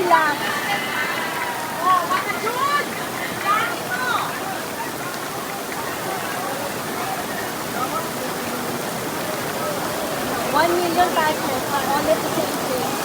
lang. Oh, baka yun! Dami mo! $1 million patches are all at the same place.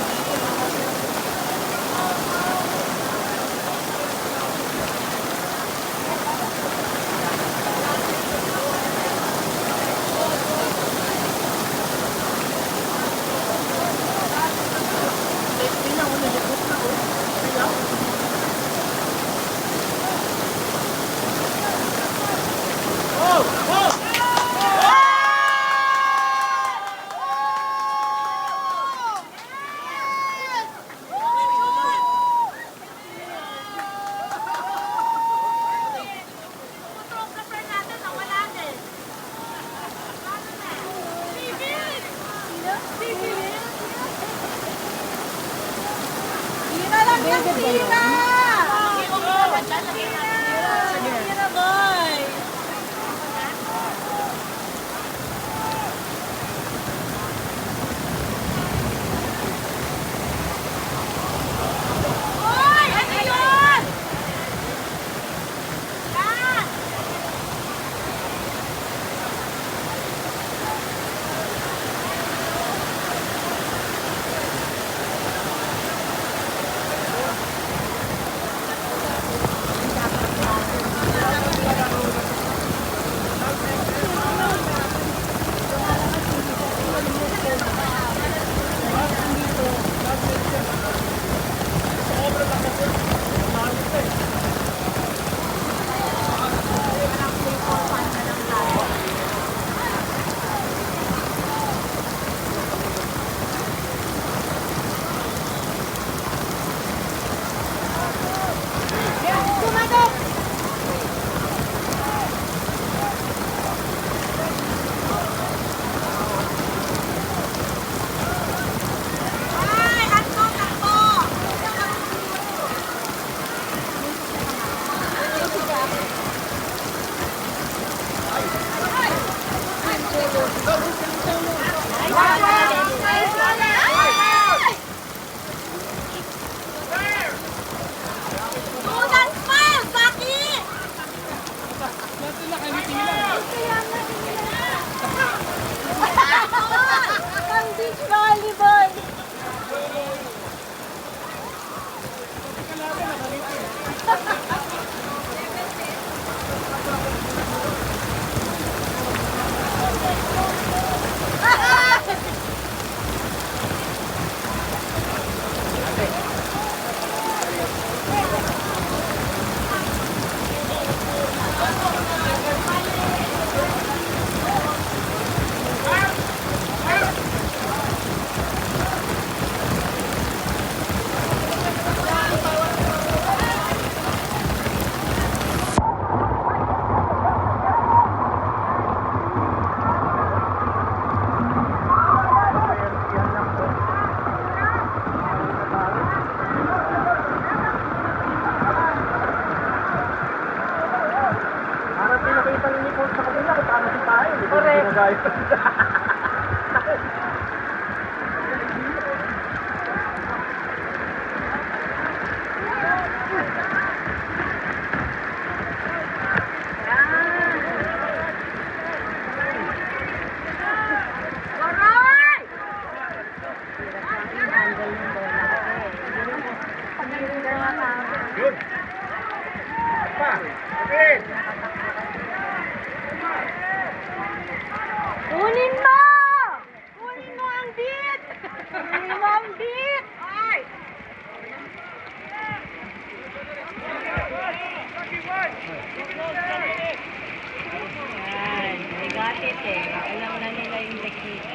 Beach volleyball! Good. Pa. Okay. Kunin mo! Kunin mo ang beat! Kunin mo ang beat! Ay! Yan, they got it eh. Alam na nila yung technique.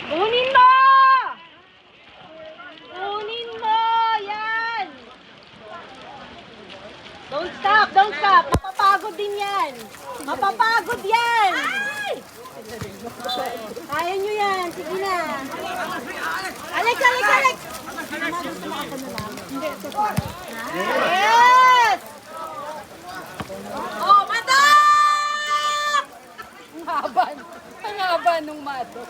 Kunin mo! Kunin mo! Yan! Don't stop! Don't stop! Mapapagod din yan! Mapapagod yan! Kaya nyo yan! Sige na! Alex! Alex! Alex! Yes! Oh, madam! Ang haba nung madam.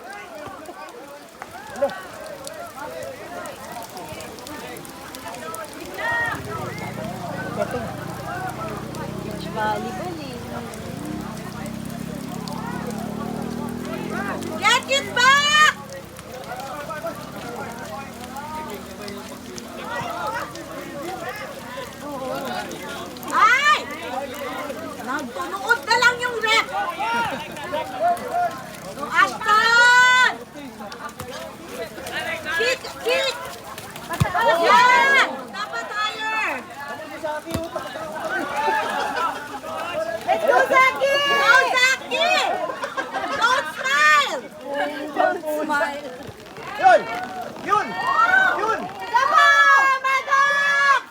volleyball eh. Get it back! Ay! Nagtunood na lang yung rep. So, Ashton! Kick! Kick! Yan! Dapat higher! Let's go, Zaki! Go, Zaki! Don't smile! Don't smile. Yun! Yun! Yun! Come on, Maddox!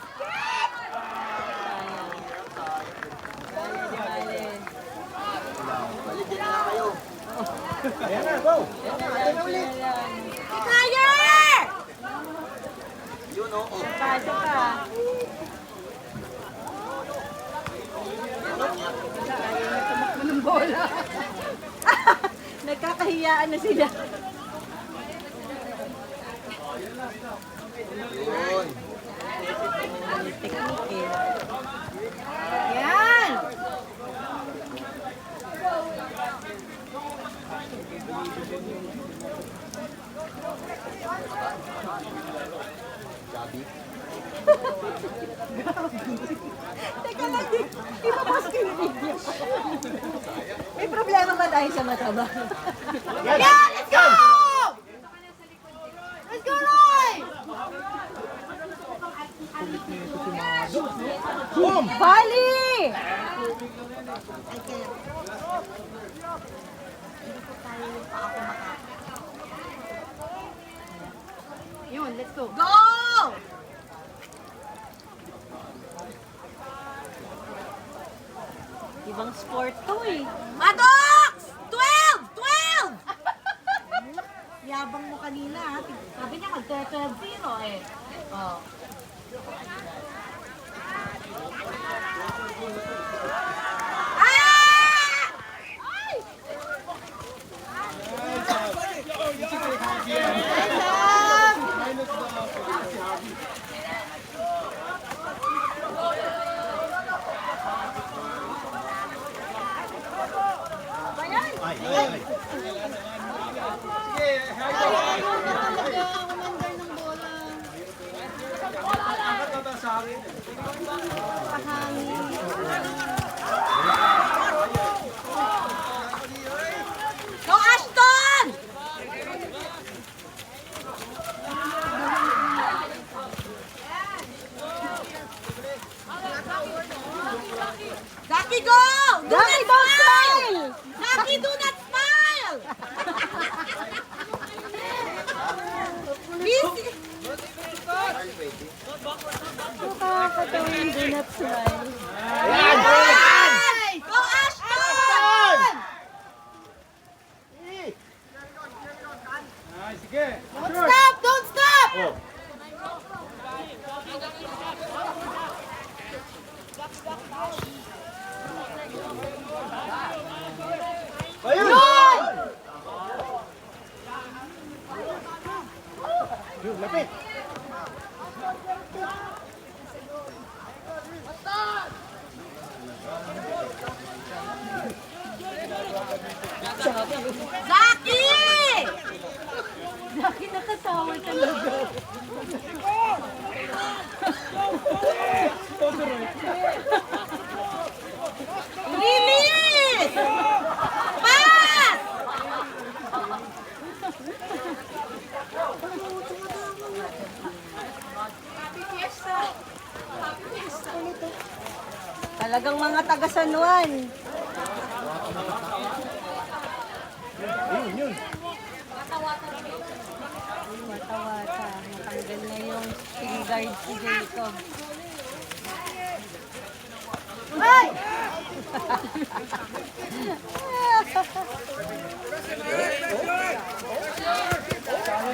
Ayan na, go! Ayan na ulit! Kick higher! Pasok ka. Tumakbo ng bola. Nagkakahiyaan na sila. Technique eh. Yan! Teka lang, di ba mas kinibigyan? May problema ba tayo sa mataba? Yan! Yeah, let's go! Let's go, Roy! Boom! Bali! Yun, let's go. Go! Ibang sport to eh. Maddox! 12! 12! Yabang mo kanina, ha? Sabi niya mag-12-0 eh. Oh. Ah! Ay! Ay, ay, ay. Go, Ashton! Zaki, go! Do Zaki, not don't smile! smile! Zaki, do not smile! Busy! Nakakatawa yung do not smile. Yan! Ay! Go, Ashton! Ay, sige! Don't stop! Don't stop! Oh. Ayun! Yun, lapit! Zaki! Laki nakasawa talaga. Release! Pass! Talagang mga taga-San Juan. Yun, yun. Wata-wata. Natanggal na yung shin guard si Jacob. Ay!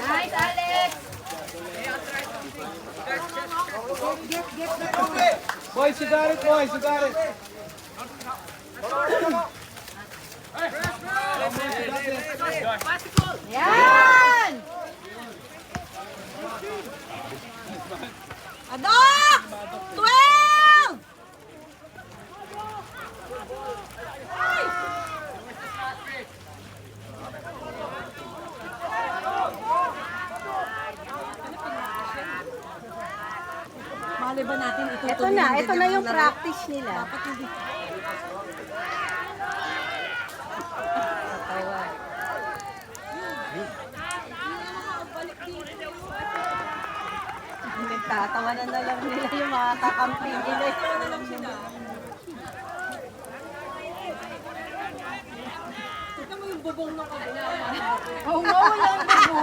Nice, Alex! Boys, you got it, boys, you got it. Yan! Adok! 12! ba natin itutuloy? Ito na yung practice nila. Dapat hindi. Taiwan. Nagtatawanan na lang nila yung mga kakampi nila. Tignan mo yung bubong ng kabila. Oo nga, walang bubo.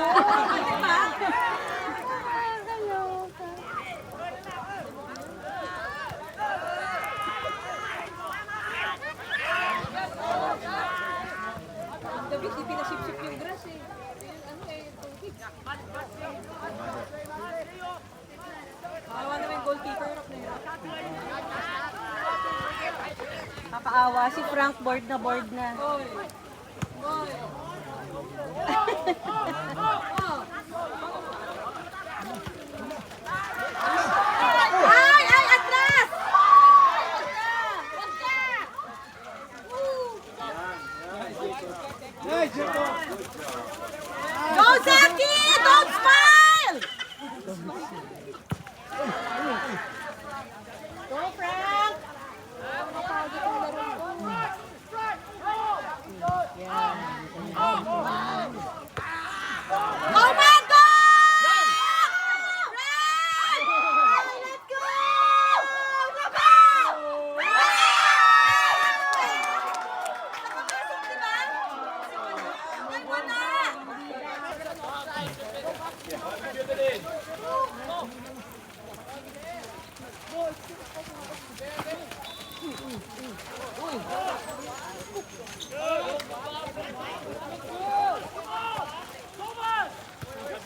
David, di pinasip-sip yung grass eh. Yung ano eh, tubig. Kawawa naman yung goalkeeper na hirap. Kakaawa si Frank, board na. Oy! Oy! Ay! Ay! Atlas! Nice, Jericho. Go, Zaki! Don't smile! Go, Frank! Oh my God!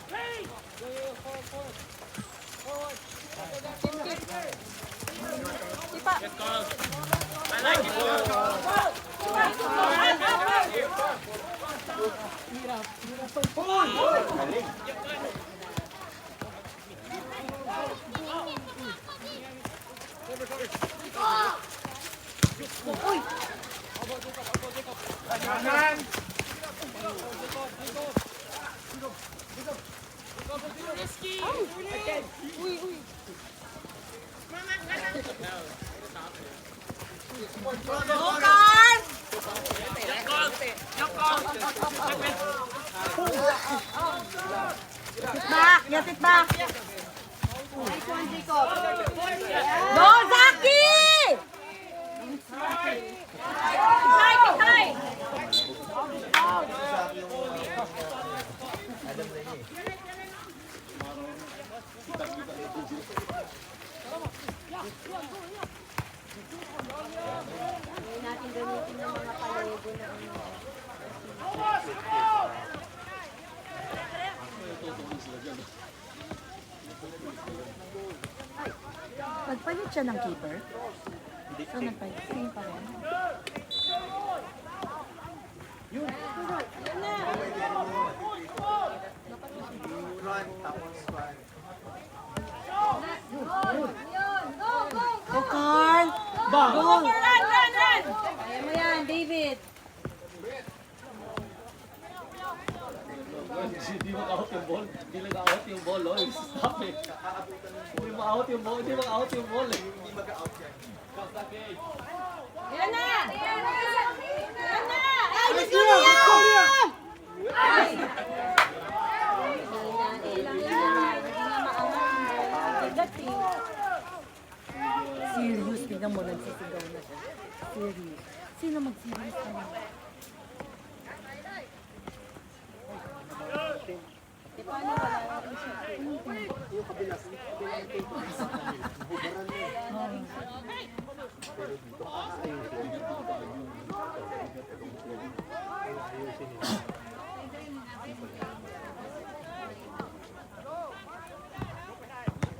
Frank! Let's go! Nakapasok, di ba? Ay, wala! Go, Carl! Get it back! Nice one, Jacob. Go, Zaki! Natin gamitin ng mga palego na ano. Nagpalit siya ng keeper? So nagpalit. Same pa rin. Go, Carl! Bang! Go! Run! Kaya mo yan, David. Hindi mag-out yung ball. Hindi nag-out yung ball, oh. Stop it. Hindi mag-out yung ball. Hindi mag-out yung ball, eh. Hindi mag-out yan. Yan na! Yan na! Ay, Let's gusto go! niya! Let's go, Lia! Ay! Serious, tignan mo, nagsisigaw na siya. Serious. Sino mag-serious ka na? E paano wala na rin siya? Yung kabila yung table. Bubaran mo. Pero dito, ayusin.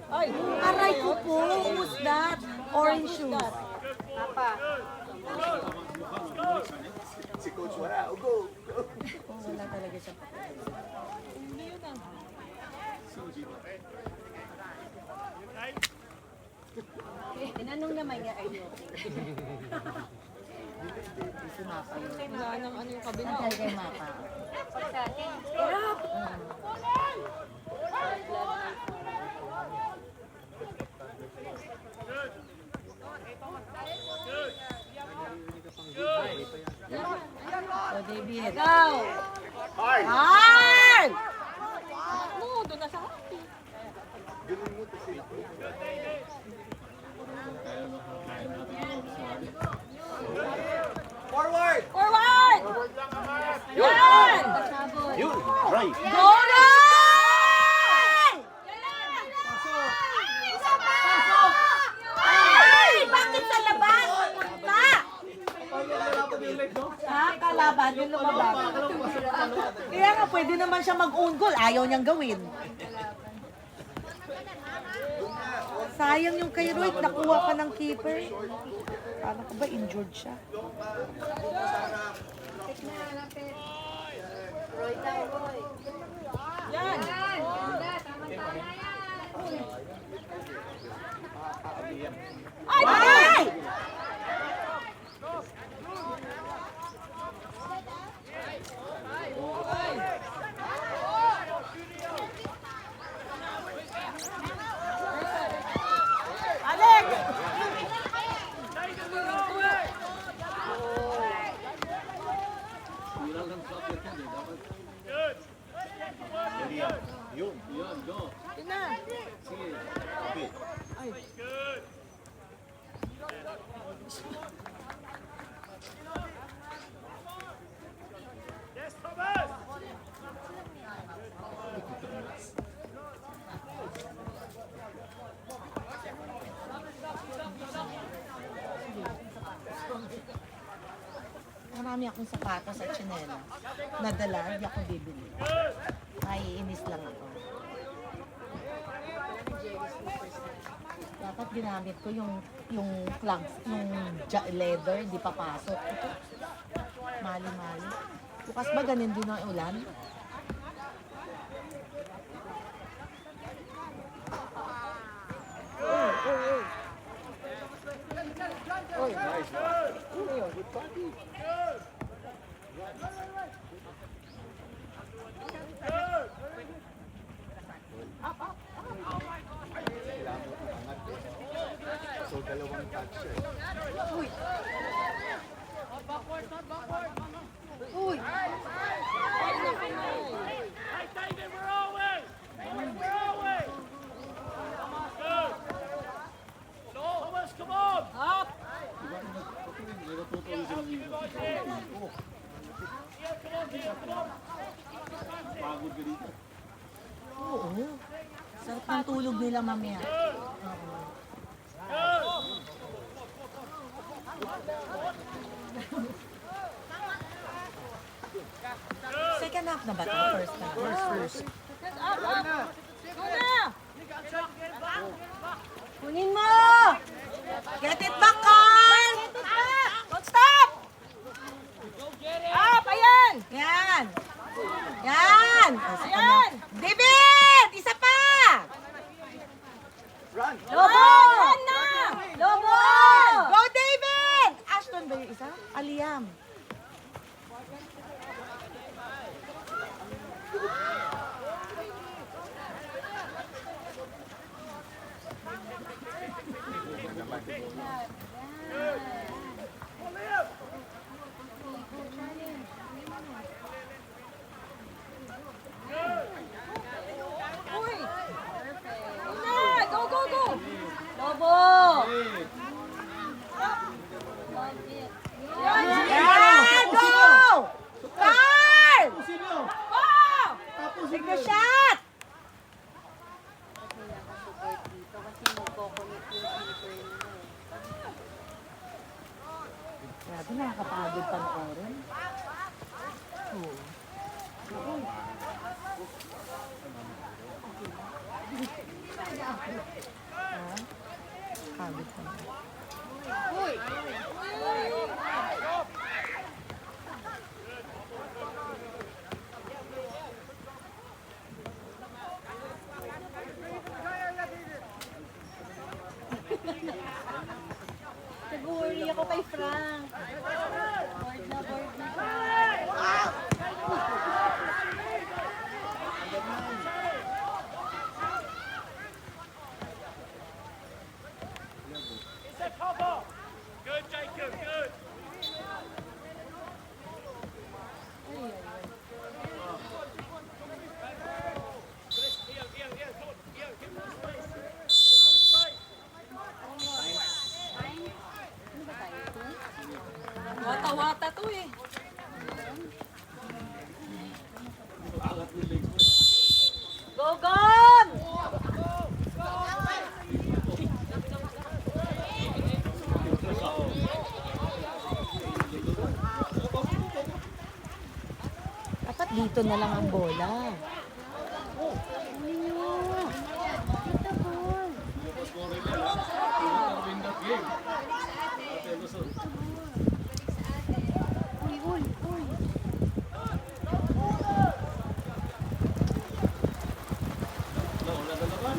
Ay, aray ko po. Who's that? Orange shoes. Papa. Si Coach wala. Go! Oh, wala talaga siya. Tinanong naman niya ay si Mapa yun. Wala nang ano yung kabila. Ang talaga yung Mapa. Hirap! O, David. Go! Hard! Mo, doon na sa happy. Forward! Forward! Yan! Yun! Right! Go na! Ay! Bakit sa labas? Punta! Ha? Kalaban, yung lumabas. Kaya nga, pwede naman siya mag-own goal. Ayaw niyang gawin. Sayang yung kay Roy, nakuha pa ng keeper. Paano ka ba? Injured siya. Yan! Ay! Ay! Alex! Kulang ng socket yan eh. Dapat. Yun! Yun, go. Yun na. Sige. Okay. Marami akong sapatos at tsinelas. Nadala, hindi ako bibili. Naiinis lang ako. Dapat ginamit ko yung clogs, yung leather, di papasok. Ito, mali-mali. Bukas ba ganin din ang ulan? So, dalawang touch siya. Uy! Uy! Up! Pagod ka dito. Oo. Sarap ng tulog nila mamaya. Oo. Second half na ba ito? First half? First. Up! Up! Go na! Kunin mo! Get it back, Carl! Get it back! Don't stop! Up! Ayan! Yan! Yan! O, second Ayan! half. David! Isa pa! Run! Lobo! Yan na! Lobo! Go, David! Ashton ba yung isa? Aliam. Uy! Na! Go, go, go! Lobo! Yan! Yan! Go! Carl! Tapusin nyo! Oh! Tapusin Take nyo! the shot! Grabe, nakakapagod panoorin. Oo. Ha? Pagod pa. Uy! Nag-worry ako kay Frank. Board na, board na. Good, Jacob, good. Angat ng legs mo. Go, Gon! Dapat dito na lang ang bola. Scoring na lang. Will win that game. Ate Luzon. No, wala na naman.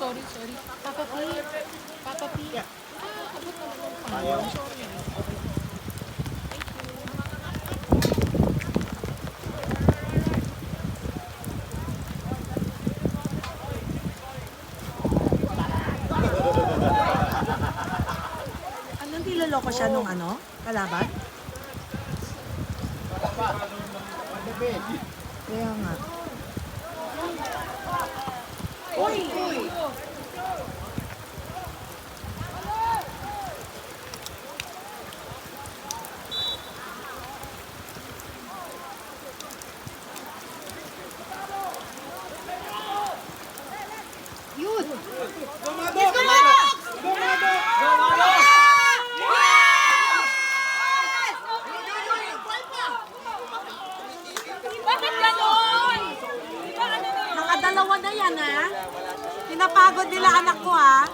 Sorry. Papa P. Papa P. Abot na lang pa. Sorry. Anong niloloko siya nung ano? Kalaban? Kaya nga. Bakit ganon? Nakadalawa na yan, ha? Pinapagod nila anak ko, ha?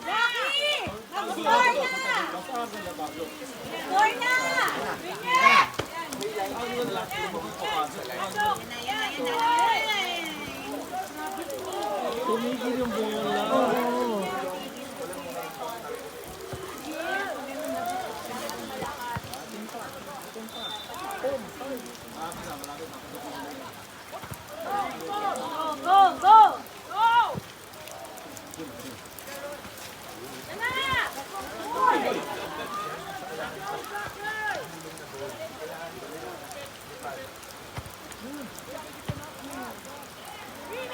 Rocky! Mag-score na! Score na! Tumigil yung bola. Go! Go! Go!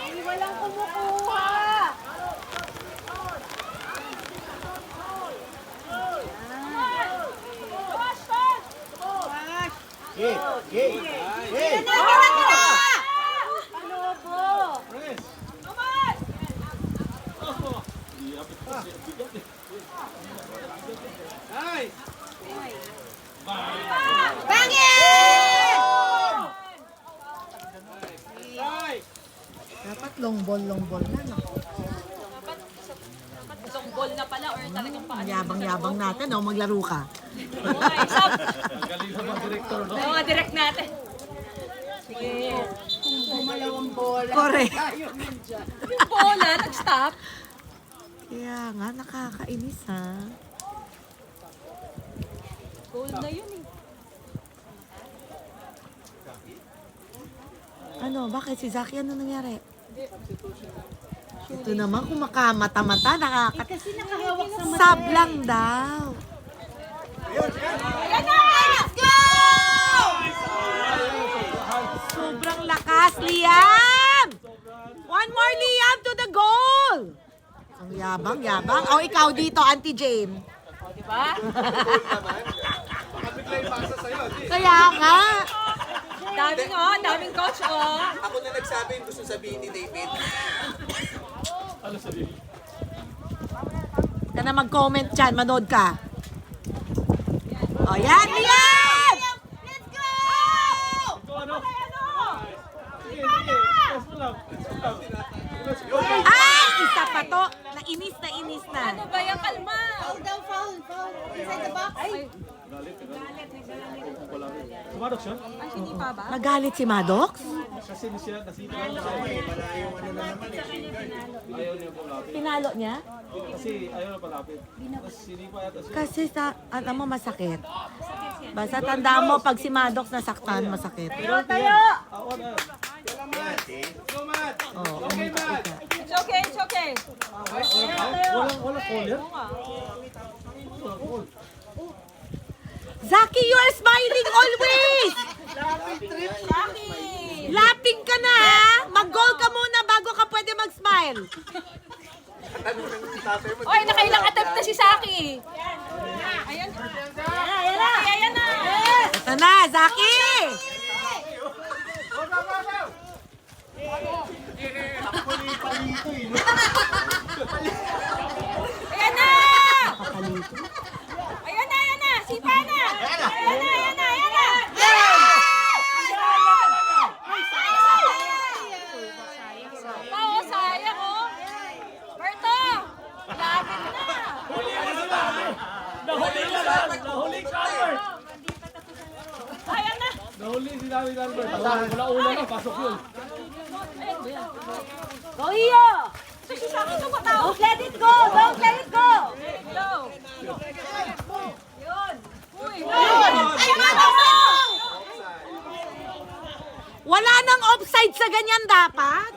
Ay, walang kumukuha! Palobo! Press. Iyapit pa siya. Bigat eh. Nice! Dapat long ball na, no? Isang ball na pala or talagang paano? Yabang-yabang natin, no? Maglaro ka. Okay, stop! Ang galing naman director, no? Mga direct natin. Sige. Correct. Yung bola, nag-stop. Kaya nga, nakakainis, ha? Goal na yun eh. Ano, bakit si Zaki, ano nangyari? Ito naman, kung makamata-mata, Kasi nakahawak sa sub lang daw. Ayan na! Let's go! Sobrang lakas, Liam! One more, Liam, to the goal! Ang yabang, yabang. O, ikaw dito, Auntie Jane. O, di ba? Baka bigla ipasa sa'yo. Kaya nga. Daming coach, oh. Ako na nagsabi yung gusto sabihin ni David. Ano sabihin? Ka na mag-comment dyan, manood ka. O, yan, yan! Let's go! Ito ano? Sige, sige. Test mo lang. Test mo lang. Ay, isa pa to. Nainis na. Ano ba yung kalma? Foul daw, foul. Inside the box. Ay, Galit. Wala rin. Sumadok siya? Ay, hindi pa ba? Nagalit si Maddox? Kasi siya, nasita lang siya. Ayaw niya palapit. Pinalo niya? Kasi ayaw na palapit. Tapos sinipa yata siya. Kasi sa, alam mo, masakit. Basta tandaan mo, pag si Maddox nasaktan, masakit. tayo! Ako na. Oo, umiikot ka. It's okay, it's okay. Wala call yan? Wala call. Zaki, you are smiling always! Laughing ka na, ha? Mag-goal ka muna bago ka pwede mag-smile. Oy, nakailang attempt na si Saki. Ayan. Ayan na. Ito na, Zaki! Ayan na. Pakalito. Ayan na. Sipa na. Ayan na. Oo, sayang, oh. Berto. Lapit na. Nahuli ka, Albert! Ayan na. Nahuli si David Albert. Wala ulan na, pasok yun. Go, Iyo! So, si Saki tumatawag. Don't let it go! Don't let it go! Hello. Yun. Uy. Wala nang offside sa ganyan dapat.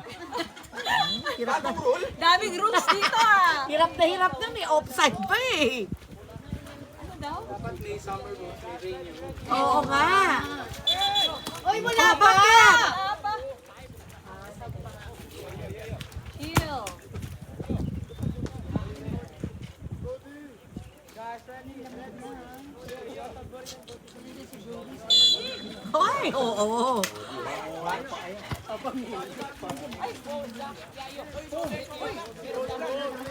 Hirap na, Daming rules dito, ah. hirap na may offside pa eh. Ano daw? Oo nga. Uy, wala Oh, ba? bakit? Apa. Chill. Ay, oo.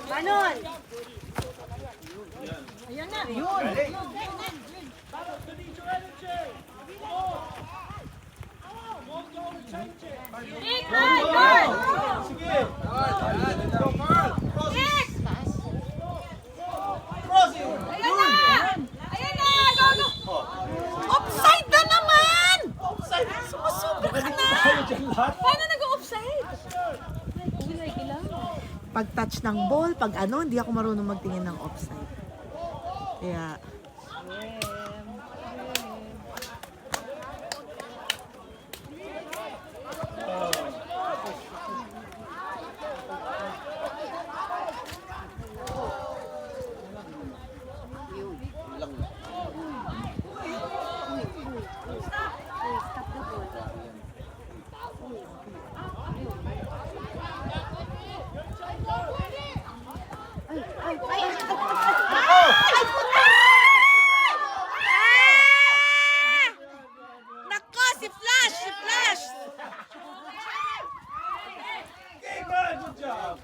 Manon! Ayan na. Nick, Mark! Sige! Ayan na! Go, go! Offside na naman! Sumusubra ka na! Paano nag-offside? Pag touch ng ball, pag ano, hindi ako marunong magtingin ng offside. Kaya, nako, si Flash! Si Flash! Good job!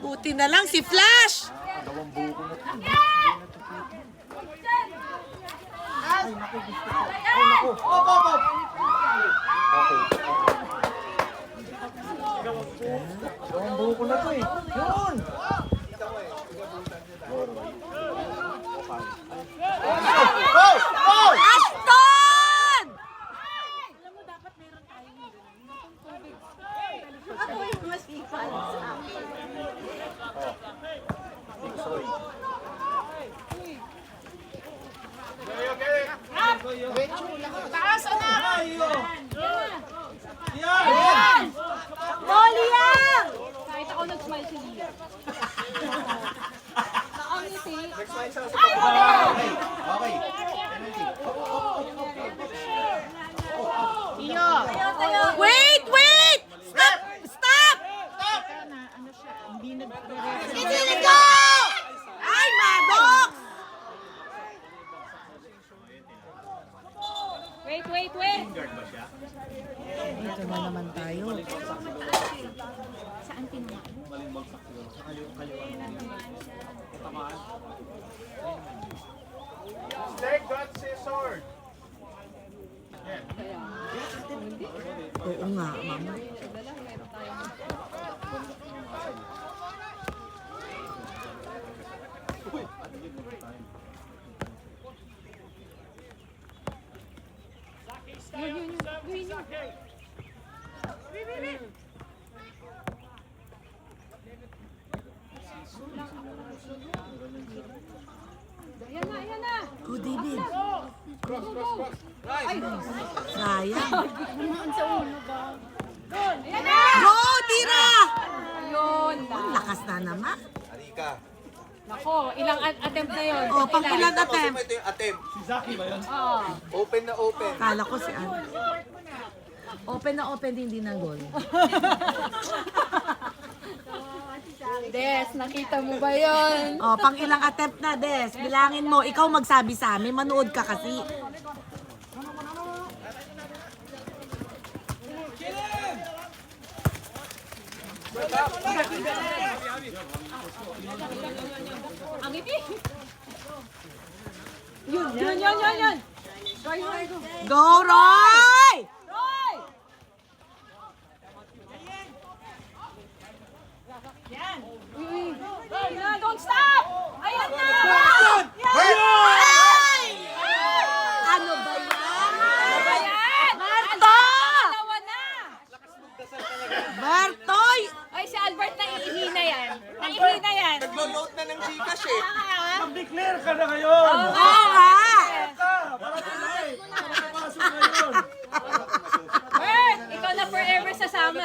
Buti na lang si Flash! Ang buko na to eh. Yun! Ashton! Ako yung masipan sa akin. Taas na! Yan! Molly yan! Kahit ako nag-smile si Lia. na naman tayo. Saan tinamaan? Maling bagsak yun. Sa kaliwa. Tamaan. Snake got scissors. Oo nga, mama. Ayan na. Go, David. Cross, cross, cross. Sayang. Ayan na. Go, tira! Ayun. Lakas na naman. Halika. Nako, ilang attempt na yun? O, pang ilan Kasi attempt? mo ito yung attempt. Si Zaki ba yun? Oo. Open na open. Kala ko si Ann. Open na open, hindi na goal. Des, nakita mo ba yun? O, pang ilang attempt na, Des. Bilangin mo. Ikaw magsabi sa amin. Manood ka kasi. Ang ipi. Yun. Go, Roy! Roy! Yan, don't stop! Ayan na! Ay! Ano ba yan? Ayan! Berto! Dalawa na! Bertoy! Ay, si Albert naiihina yan. Naiihina yan. Naglo-load na ng Gcash eh. Mag-declare ka na ngayon! Oo nga! Bert, ikaw na forever sasama.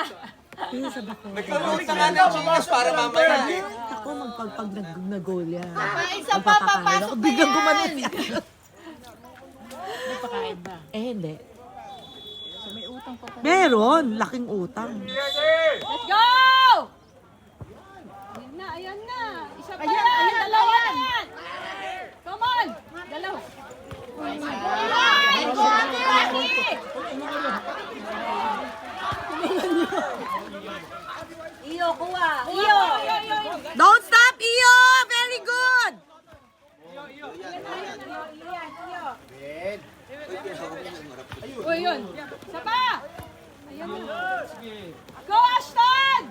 Naglo-load na nga ng Gcash para mamaya eh. Ako, magpagpag nag-goal yan. Isa pa, papasok Ako biglang gumanon. Eh, hindi. Meron, laking utang. Let's go! Ayan na. Isa pa yan. Dalawa yan. Come on. Dalawa. Iyo, kuha. Iyo. Don't stop, Iyo! Very good! Uy, yun. Isa pa. Ayan na. Go, Ashton!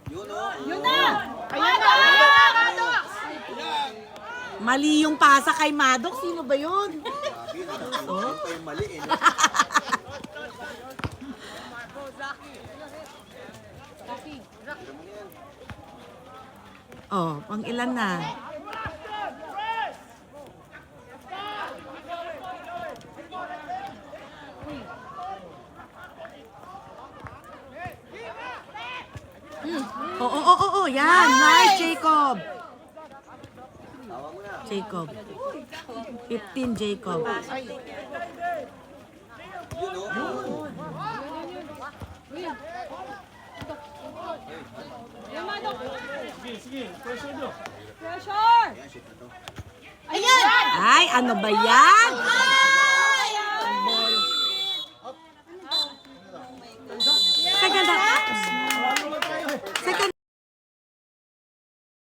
Yun oh. Yun na. Maddox! Mali yung pasa kay Maddox. Sino ba yun? Sabi, nagkakaroon pa yung mali eh. Oh, pang ilan na? Oo, yan. Nice, Jacob. Jacob. 15, Jacob. Yun oh. Ayan, Maddox. Sige, pressure nyo. Pressure! Ayan, shoot na to. Ayan! Ay, ano ba yan?